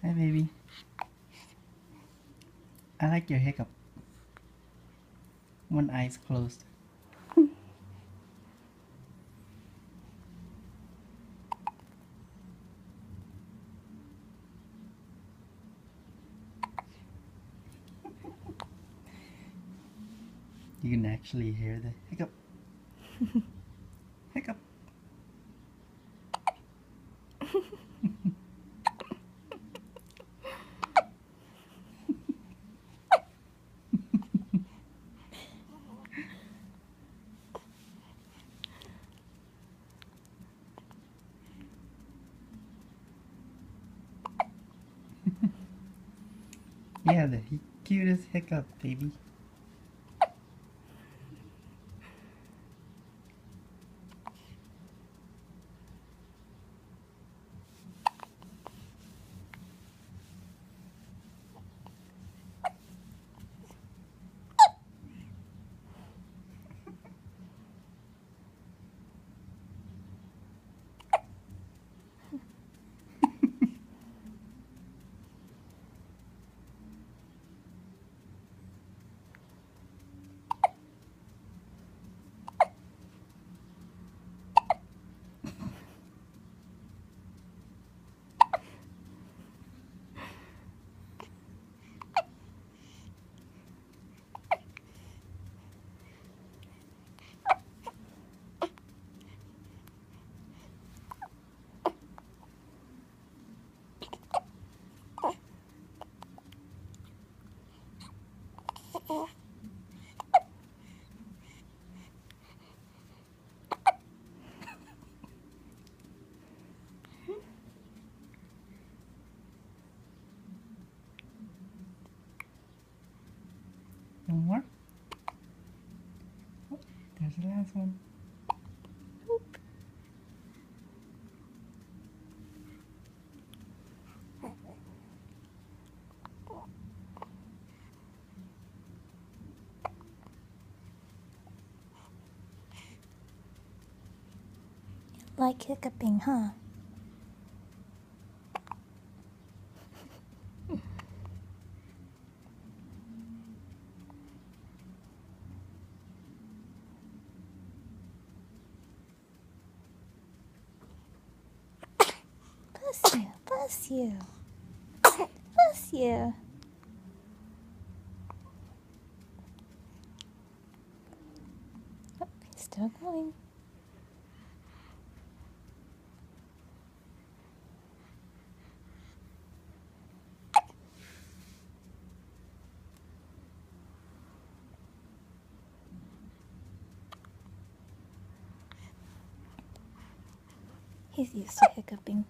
Hi, baby. I like your hiccup. One eye's closed. You can actually hear the hiccup. Hiccup. Yeah, the cutest hiccup, baby. One more. Oh, there's the last one. Like hiccuping, huh? Bless you, bless you, bless you. Oh, he's still going. He's used to hiccuping.